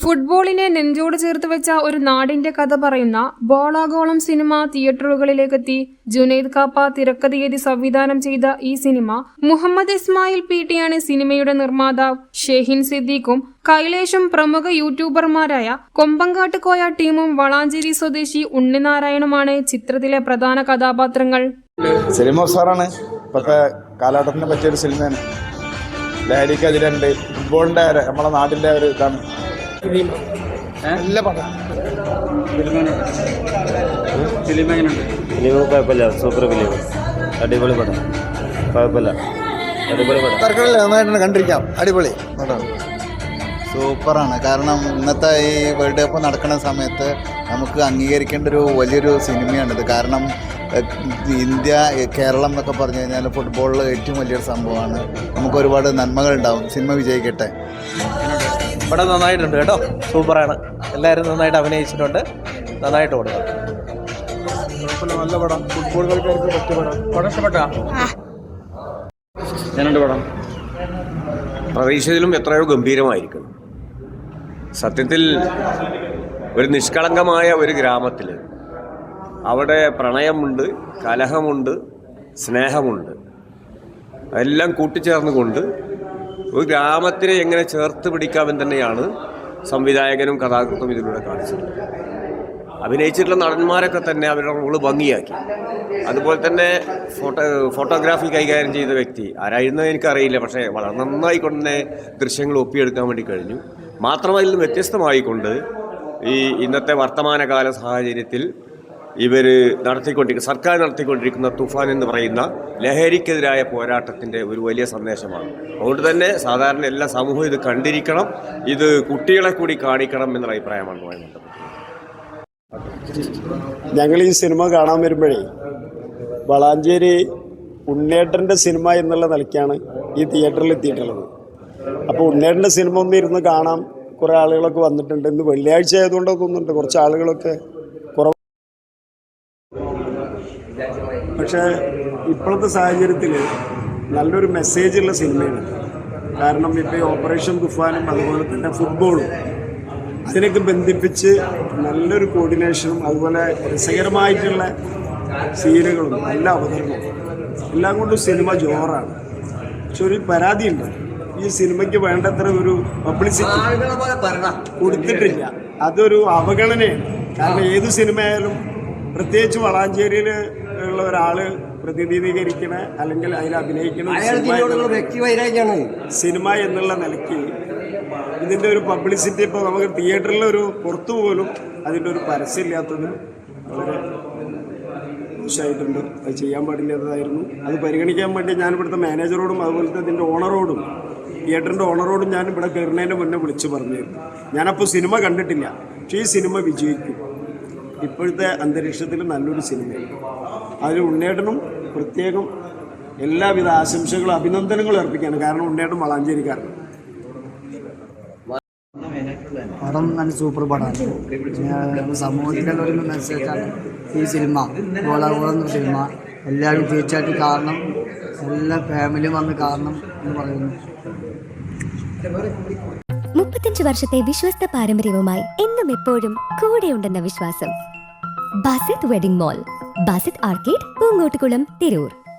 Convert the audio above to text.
ഫുട്ബോളിനെ നെഞ്ചോട് ചേർത്ത് വെച്ച ഒരു നാടിന്റെ കഥ പറയുന്ന ബോളാഗോളം സിനിമ തിയേറ്ററുകളിലേക്കെത്തി. ജുനൈദ് കാപ്പ തിരക്കഥയെഴുതി സംവിധാനം ചെയ്ത ഈ സിനിമ മുഹമ്മദ് ഇസ്മായിൽ പി.ടിയാണ് സിനിമയുടെ നിർമ്മാതാവ്. ഷെഹിൻ സിദ്ദീഖും കൈലേഷും പ്രമുഖ യൂട്യൂബർമാരായ കൊമ്പങ്കാട്ട് കോയ ടീമും വളാഞ്ചേരി സ്വദേശി ഉണ്ണിനാരായണുമാണ് ചിത്രത്തിലെ പ്രധാന കഥാപാത്രങ്ങൾ. സിനിമ ഉസാറാണ്. ഇപ്പോഴത്തെ കാലഘട്ടത്തിന് പറ്റിയൊരു സിനിമയാണ്. ലഹരിക്കെതിരുണ്ട്. ഫുട്ബോളിന്റെ നമ്മളെ നാടിന്റെ ഒരു ഇതാണ്. കുഴപ്പമില്ല, സൂപ്പർ ഫിലിം, അടിപൊളി പടം, കുഴപ്പമില്ല, അടിപൊളി പടം, നന്നായിട്ടാണ് കണ്ടിരിക്കാം. അടിപൊളി പടമാണ്, സൂപ്പറാണ്. കാരണം ഇന്നത്തെ ഈ വേൾഡ് കപ്പ് നടക്കുന്ന സമയത്ത് നമുക്ക് അംഗീകരിക്കേണ്ട ഒരു വലിയൊരു സിനിമയാണിത്. കാരണം ഇന്ത്യ, കേരളം എന്നൊക്കെ പറഞ്ഞു കഴിഞ്ഞാൽ ഫുട്ബോളിൽ ഏറ്റവും വലിയൊരു സംഭവമാണ്. നമുക്ക് ഒരുപാട് നന്മകളുണ്ടാവും. സിനിമ വിജയിക്കട്ടെ. പടം നന്നായിട്ടുണ്ട് കേട്ടോ, സൂപ്പറാണ്. എല്ലാവരും നന്നായിട്ട് അഭിനയിച്ചിട്ടുണ്ട്, നന്നായിട്ട് ഓടുക. നല്ല പടം, ഫുട്ബോൾ കളിക്കാർക്ക് പറ്റിയ പടം. പടം ഇഷ്ടപ്പെട്ടോ? ഞാനുണ്ട് പടം. പ്രതീക്ഷിച്ചതിലും എത്രയോ ഗംഭീരമായിരിക്കണം. സത്യത്തിൽ ഒരു നിഷ്കളങ്കമായ ഒരു ഗ്രാമത്തിൽ അവിടെ പ്രണയമുണ്ട്, കലഹമുണ്ട്, സ്നേഹമുണ്ട്. അതെല്ലാം കൂട്ടിച്ചേർന്നുകൊണ്ട് ഒരു ഗ്രാമത്തിനെ എങ്ങനെ ചേർത്ത് പിടിക്കാമെന്ന് തന്നെയാണ് സംവിധായകനും കഥാകൃത്തും ഇതിലൂടെ കാണിച്ചത്. അഭിനയിച്ചിട്ടുള്ള നടന്മാരൊക്കെ തന്നെ അവരുടെ റോള് ഭംഗിയാക്കി. അതുപോലെ തന്നെ ഫോട്ടോഗ്രാഫി കൈകാര്യം ചെയ്ത വ്യക്തി ആരായിരുന്നത് എനിക്കറിയില്ല, പക്ഷേ വളരെ നന്നായി കൊണ്ട് തന്നെ ദൃശ്യങ്ങൾ ഒപ്പിയെടുക്കാൻ വേണ്ടി കഴിഞ്ഞു. മാത്രമല്ല, ഇതിൽ വ്യത്യസ്തമായിക്കൊണ്ട് ഈ ഇന്നത്തെ വർത്തമാനകാല സാഹചര്യത്തിൽ സർക്കാർ നടത്തിക്കൊണ്ടിരിക്കുന്ന തുഫാൻ എന്ന് പറയുന്ന ലഹരിക്കെതിരായ പോരാട്ടത്തിൻ്റെ ഒരു വലിയ സന്ദേശമാണ്. അതുകൊണ്ട് തന്നെ സാധാരണ എല്ലാ സമൂഹവും ഇത് കണ്ടിരിക്കണം, ഇത് കുട്ടികളെ കൂടി കാണിക്കണം എന്നുള്ള അഭിപ്രായമാണ് പറയുന്നത്. ഞങ്ങൾ ഈ സിനിമ കാണാൻ വരുമ്പോഴേ വളാഞ്ചേരി ഉണ്ണേട്ടൻ്റെ സിനിമ എന്നുള്ള നിലയ്ക്കാണ് ഈ തിയേറ്ററിൽ എത്തിയിട്ടുള്ളത്. അപ്പോൾ ഉണ്ണേട്ടൻ്റെ സിനിമ ഒന്ന് ഇരുന്ന് കാണാം. കുറേ ആളുകളൊക്കെ വന്നിട്ടുണ്ട്. ഇന്ന് വെള്ളിയാഴ്ച ആയതുകൊണ്ടൊക്കെ തോന്നുന്നുണ്ട് കുറച്ച് ആളുകളൊക്കെ കുറവ്. പക്ഷേ ഇപ്പോഴത്തെ സാഹചര്യത്തിൽ നല്ലൊരു മെസ്സേജുള്ള സിനിമയാണ്. കാരണം ഇപ്പോൾ ഈ ഓപ്പറേഷൻ തുഫാനും അതുപോലെ തന്നെ ഫുട്ബോളും അതിനൊക്കെ ബന്ധിപ്പിച്ച് നല്ലൊരു കോർഡിനേഷനും അതുപോലെ രസകരമായിട്ടുള്ള സീനുകളും നല്ല അവതരണവും എല്ലാം കൊണ്ടും സിനിമ ജോറാണ്. പക്ഷെ ഒരു പരാതിയുണ്ട്, ഈ സിനിമയ്ക്ക് വേണ്ടത്ര ഒരു പബ്ലിസിറ്റി കൊടുത്തിട്ടില്ല. അതൊരു അവഗണനയാണ്. കാരണം ഏത് സിനിമയായാലും പ്രത്യേകിച്ച് വളാഞ്ചേരിയിൽ ഉള്ള ഒരാൾ പ്രതിനിധീകരിക്കണ അല്ലെങ്കിൽ അതിൽ അഭിനയിക്കണ സിനിമ എന്നുള്ള നിലയ്ക്ക് ഇതിൻ്റെ ഒരു പബ്ലിസിറ്റി ഇപ്പോൾ നമുക്ക് തിയേറ്ററിലൊരു പുറത്തു പോലും അതിൻ്റെ ഒരു പരസ്യമില്ലാത്തത് വളരെ മോശമായിട്ടുണ്ട്. അത് ചെയ്യാൻ പാടില്ലാത്തതായിരുന്നു. അത് പരിഗണിക്കാൻ വേണ്ടി ഞാൻ ഇവിടുത്തെ മാനേജറോടും അതുപോലത്തെ ഇതിൻ്റെ ഓണറോടും തിയേറ്ററിൻ്റെ ഓണറോടും ഞാൻ ഇവിടെ കയറുന്നതിൻ്റെ മുന്നേ വിളിച്ച് പറഞ്ഞിരുന്നു. ഞാനപ്പോൾ സിനിമ കണ്ടിട്ടില്ല, പക്ഷേ ഈ സിനിമ വിജയിക്കും. ഇപ്പോഴത്തെ അന്തരീക്ഷത്തിൽ നല്ലൊരു സിനിമയാണ്. അതിൽ ഉണ്ണേട്ടനും പ്രത്യേകം എല്ലാവിധ ആശംസകളും അഭിനന്ദനങ്ങളും അർപ്പിക്കുകയാണ്. കാരണം ഉണ്ണേട്ടൻ വളാഞ്ചേരിക്കാരൻ. പടം നല്ല സൂപ്പർ പടമാണ്. സമൂഹത്തിൻ്റെ ഒരു മെസ്സേജാണ് ഈ സിനിമ. ബോളാഗോളം സിനിമ എല്ലാവരും തീർച്ചയായിട്ടും കാണണം. എല്ലാ ഫാമിലിയും വന്ന് കാണണം എന്ന് പറയുന്നു. 35 വർഷത്തെ വിശ്വസ്ത പാരമ്പര്യവുമായി എന്നും എപ്പോഴും കൂടെയുണ്ടെന്ന വിശ്വാസം. Basith wedding mall, Basith arcade, Poongottukulam, Tirur.